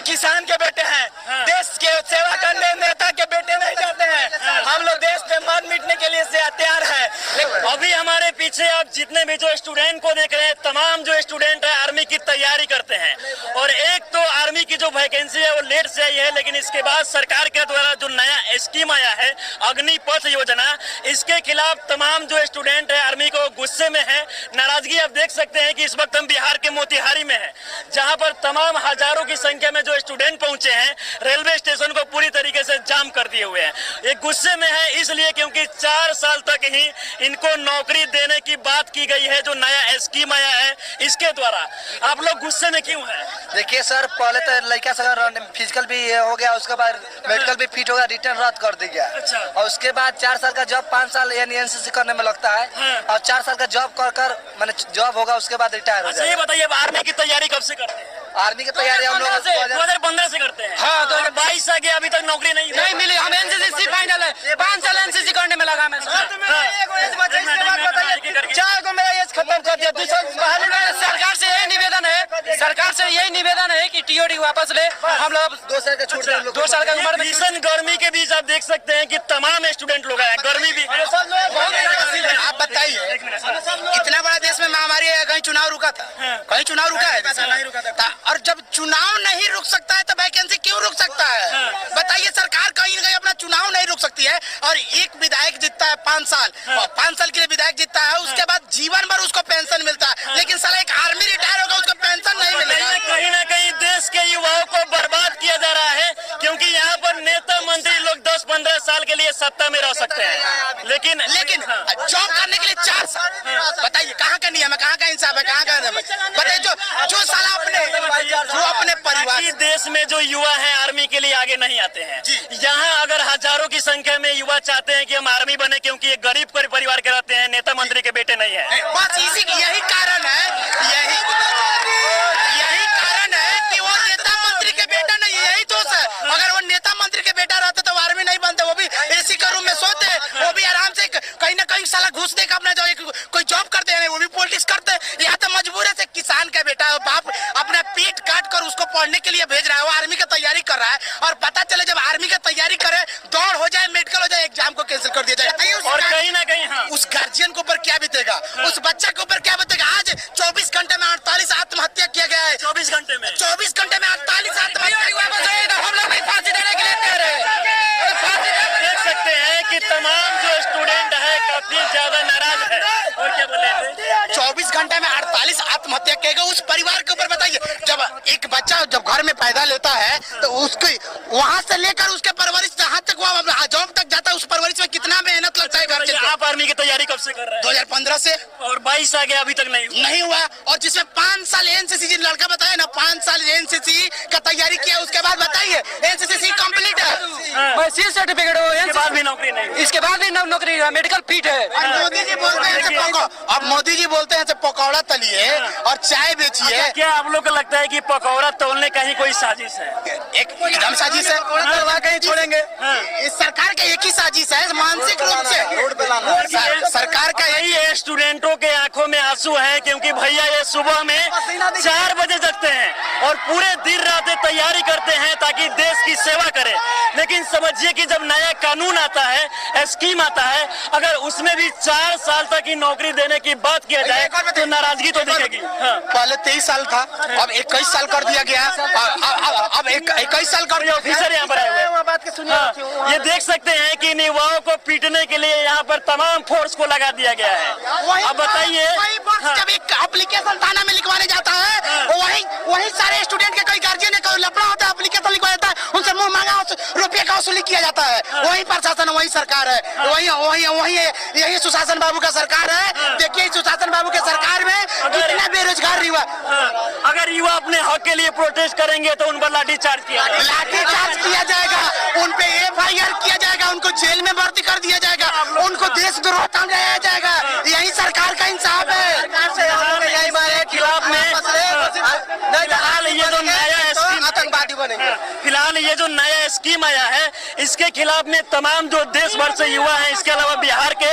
किसान के बेटे हैं, देश के सेवा करने नेता के बेटे नहीं जाते हैं। हम लोग देश पे मर मिटने के लिए से तैयार है। अभी हमारे पीछे आप जितने भी जो स्टूडेंट को देख रहे हैं, तमाम जो स्टूडेंट है आर्मी की तैयारी करते हैं। और एक तो आर्मी की जो वैकेंसी है वो लेट से आई है, लेकिन इसके बाद सरकार के द्वारा जो नया स्कीम आया है अग्निपथ योजना, इसके खिलाफ तमाम जो स्टूडेंट है आर्मी को गुस्से में है, नाराजगी आप देख सकते हैं कि इस वक्त हम बिहार के मोतिहारी में है, जहां पर तमाम हजारों की संख्या में जो स्टूडेंट पहुंचे हैं, रेलवे स्टेशन को पूरी तरीके से जाम कर दिए हुए हैं। ये गुस्से में है इसलिए क्योंकि 4 साल तक ही इनको नौकरी देने की बात की गई है, जो नया स्कीम आया है इसके द्वारा। आप लोग गुस्से में क्यों हैं? देखिए सर, पहले तो लड़का सर फिजिकल भी हो गया, उसके बाद मेडिकल भी फिट हो गया, रिटर्न रद्द कर दिया। अच्छा। और उसके बाद 4 साल का जॉब 5 साल यानी एनसीसी करने में लगता है। और 4 साल का जॉब कर मैंने जॉब होगा, उसके बाद रिटायर हो जाएगा। ये बताइए आर्मी की तैयारी कब से करते हैं? आर्मी की तैयारी हम लोग 2015 से करते हैं। हाँ, 2022 आ गया, अभी तक नौकरी नहीं मिली। हम एनसीसी फाइनल है, 5 साल एनसीसी करने में लगा मैं। 4 को मेरा एज खत्म कर दिया। सरकार से यही निवेदन है कि टीओडी वापस ले। हम लोग 2 साल का छूट 2 साल का उम्र में भीषण गर्मी के बीच आप देख सकते हैं कि तमाम स्टूडेंट लोग आए, गर्मी भी है। आप बताइए, इतना बड़ा देश में महामारी है, कहीं चुनाव रुका था? कहीं चुनाव रुका है? नहीं रुका था। और जब चुनाव नहीं रुक सकता है तो वैकेंसी क्यों रुक सकता है? बताइए, सरकार कहीं न कहीं अपना चुनाव नहीं रुक सकती है। और एक विधायक जीतता है 5 साल, और 5 साल के लिए विधायक जीतता है, उसके बाद जीवन भर उसको पेंशन मिलता है। लेकिन साला एक आर्मी रिटायर होगा, उसको पेंशन नहीं मिलेगा। कहीं ना कहीं देश के युवाओं को बर्बाद किया जा रहा है, क्योंकि यहाँ पर नेता मंत्री लोग 10-15 साल के लिए सत्ता में रह सकते हैं, लेकिन जॉब करने के लिए 4 साल। बताइए कहाँ का नियम है, कहाँ का इंसाफ है, कहाँ का बताइए। जो साला अपने परिवार, देश में जो युवा है आर्मी के लिए आगे नहीं आते हैं। यहाँ अगर हजारों की संख्या में युवा चाहते हैं कि हम आर्मी बने, क्योंकि ये गरीब परिवार के रहते हैं, नेता मंत्री के बेटे नहीं है। बस यही कारण है, यही कारण है कि वो नेता मंत्री के बेटा नहीं है। यही दोष है। अगर वो नेता मंत्री के बेटा रहते तो वो आर्मी नहीं बनते, वो भी एसी का रूम में सोते, वो भी आराम से कहीं ना कहीं साला घुस देकर अपना कोई जॉब करते हैं, वो भी पॉलिटिक्स करते हैं। यहाँ तो मजबूर है, किसान का बेटा बाप अपना पेट काट कर उसको पढ़ने के लिए भेज रहा है, वो आर्मी की तैयारी कर रहा है। और पता चले जब आर्मी की तैयारी करे, दौड़ हो जाए, मेडिकल हो जाए, एग्जाम को कैंसिल कर दिया जाए। और कहीं ना कहीं उस गार्जियन के ऊपर क्या बीतेगा, उस बच्चे के ऊपर क्या बीतेगा? आज 24 घंटे में 48 आत्महत्या किया गया है। 24 घंटे में 48 आत्महत्या। हम लोग नहीं फांसी देने के लिए कह रहे हैं। देख सकते हैं कि तमाम जो स्टूडेंट है काफी ज्यादा नाराज है। और क्या बोले थे? 24 घंटे में 48 आत्महत्या किएगा उस परिवार के ऊपर। बताइए, जब एक बच्चा जब घर में पैदा लेता है तो उसके वहाँ से लेकर उसके परवरिश जहाँ तक वो जॉब तक जाता है, उस परवरिश में कितना मेहनत लगता है। आप आर्मी की तैयारी कब से कर रहे हैं? 2015 से। और 22 आ गया, अभी तक नहीं हुआ। और जिसमें 5 साल एनसीसी, लड़का बताया ना 5 साल एनसीसी का तैयारी किया, उसके बाद बताइए एनसीसी कंप्लीट है, मैं सी सर्टिफिकेट हो, इसके बाद भी नौकरी नहीं। इसके बाद भी नौकरी है, मेडिकल फिट है। मोदी जी बोलते हैं अब मोदी जी बोलते हैं पकौड़ा तलिए और चाय बेचिए। क्या आप लोग को लगता है कि पकौड़ा तोड़ने का ही कोई साजिश है? एकदम साजिश है। कहीं छोड़ेंगे? इस सरकार का एक ही साजिश है, मानसिक रूप से सरकार का। यही स्टूडेंटों के आंखों में आंसू है, क्योंकि भैया ये सुबह में 4 बजे जगते हैं और पूरे दिन रात तैयारी करते हैं ताकि देश की सेवा करें। लेकिन समझिए कि जब नया कानून आता है, स्कीम आता है, अगर उसमें भी 4 साल तक की नौकरी देने की बात किया जाए तो नाराजगी तो दिखेगी। पहले 23 साल था, अब 21 साल कर दिया गया। अब 21 साल कर दिया। ऑफिसर यहाँ पर आए हुए। ये देख सकते हैं कि युवाओं को पीटने के लिए यहाँ पर तमाम फोर्स को लगा दिया गया है। अब बताइए, जब एक एप्लीकेशन थाना में लिखवाने जाता है, वही सारे स्टूडेंट के कोई गार्जियन है, कोई लफड़ा होता है, एप्लीकेशन लिखवा जाता है, उनसे मुंह मांगा रुपये का वसूली किया जाता है। वही प्रशासन, वही सरकार है, वही यही सुशासन बाबू का सरकार है। देखिए सुशासन बाबू के सरकार में कितना बेरोजगार युवा। अगर युवा अपने हक के लिए प्रोटेस्ट करेंगे तो उन पर लाठीचार्ज किया जाएगा, उन पे FIR किया जाएगा, उनको जेल में भर्ती कर दिया जाएगा, उनको देशद्रोह समझाया जाएगा। यही सरकार का इंसाफ है। खिलाफ में फिलहाल ये जो नया स्कीम आया है, इसके खिलाफ में तमाम जो देश भर से युवा हैं, इसके अलावा बिहार के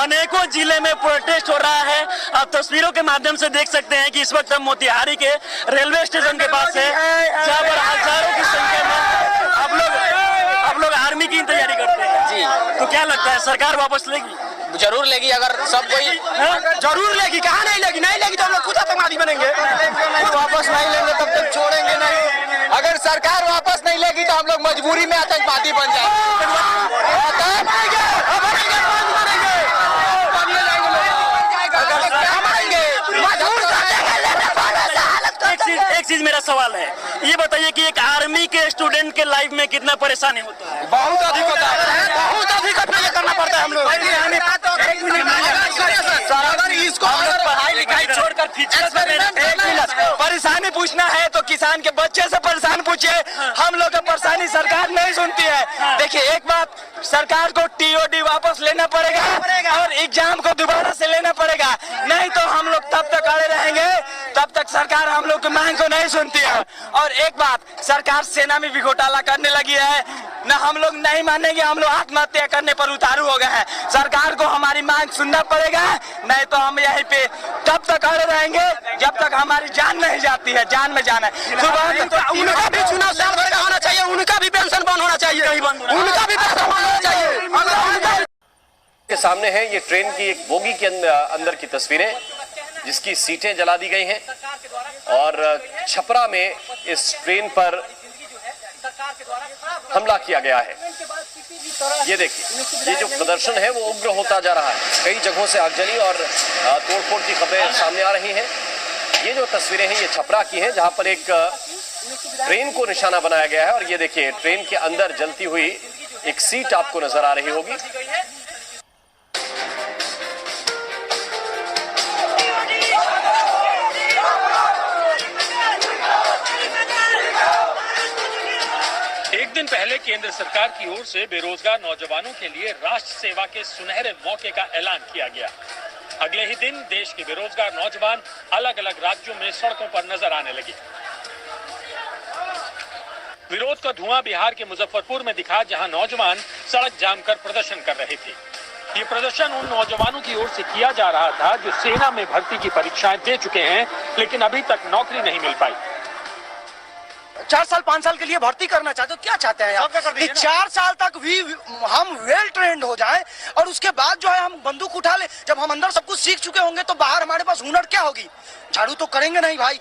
अनेकों जिले में प्रोटेस्ट हो रहा है। आप तस्वीरों के माध्यम से देख सकते हैं कि इस वक्त हम मोतिहारी के रेलवे स्टेशन के पास है, जहाँ पर हजारों की जी। तो क्या लगता है सरकार वापस लेगी? जरूर लेगी, अगर सब कोई जरूर लेगी, कहाँ नहीं लेगी? नहीं लेगी तो हम लोग खुद आतंकवादी बनेंगे। वापस नहीं लेंगे तब तक छोड़ेंगे नहीं। अगर सरकार वापस नहीं लेगी तो हम लोग मजबूरी में आतंकवादी बन एक चीज मेरा सवाल है, ये बताइए कि एक आर्मी के स्टूडेंट के लाइफ में कितना परेशानी होता है? बहुत अधिक होता है, बहुत अधिक अपना करना पड़ता है हम लोग। इसको पढ़ाई लिखाई छोड़कर परेशानी पूछना है तो किसान के बच्चे से परेशान पूछिए। हम लोग का परेशानी सरकार नहीं सुनती है। देखिए, एक बात, सरकार को टीओडी वापस लेना पड़ेगा और एग्जाम को दोबारा से लेना पड़ेगा, नहीं तो हम लोग तब तक अड़े रहेंगे तब तक सरकार हम लोग की मांग को नहीं सुनती है। और एक बात, सरकार सेना में भी घोटाला करने लगी है, न हम लोग नहीं मानेंगे, हम लोग आत्महत्या करने पर उतारू हो गए हैं। सरकार को हमारी मांग सुनना पड़ेगा, नहीं तो हम यहीं पे तब तक अड़े रहेंगे जब तक हमारी जान नहीं जाती है। जान में जाना है। उनका भी चुनाव साल भर का होना चाहिए, उनका भी पेंशन बंद होना चाहिए, उनका भी पेंशन बंद होना चाहिए। के सामने है ये ट्रेन की एक बोगी के अंदर की तस्वीरें, जिसकी सीटें जला दी गई हैं और छपरा में इस ट्रेन पर हमला किया गया है। ये देखिए, ये जो प्रदर्शन है वो उग्र होता जा रहा है। कई जगहों से आगजनी और तोड़फोड़ की खबरें सामने आ रही हैं। ये जो तस्वीरें हैं ये छपरा की हैं, जहां पर एक ट्रेन को निशाना बनाया गया है और ये देखिए, ट्रेन के अंदर जलती हुई एक सीट आपको नजर आ रही होगी। एक दिन पहले केंद्र सरकार की ओर से बेरोजगार नौजवानों के लिए राष्ट्र सेवा के सुनहरे मौके का ऐलान किया गया। अगले ही दिन देश के बेरोजगार नौजवान अलग अलग राज्यों में सड़कों पर नजर आने लगे। विरोध का धुआं बिहार के मुजफ्फरपुर में दिखा, जहां नौजवान सड़क जाम कर प्रदर्शन कर रहे थे। ये प्रदर्शन उन नौजवानों की ओर से किया जा रहा था जो सेना में भर्ती की परीक्षाएं दे चुके हैं, लेकिन अभी तक नौकरी नहीं मिल पाई। 4 साल 5 साल के लिए भर्ती करना चाहते हो, क्या चाहते हैं आप? कि 4 साल तक भी हम वेल ट्रेंड हो जाएं और उसके बाद जो है हम बंदूक उठा ले। जब हम अंदर सब कुछ सीख चुके होंगे तो बाहर हमारे पास हुनर क्या होगी? झाड़ू तो करेंगे नहीं भाई।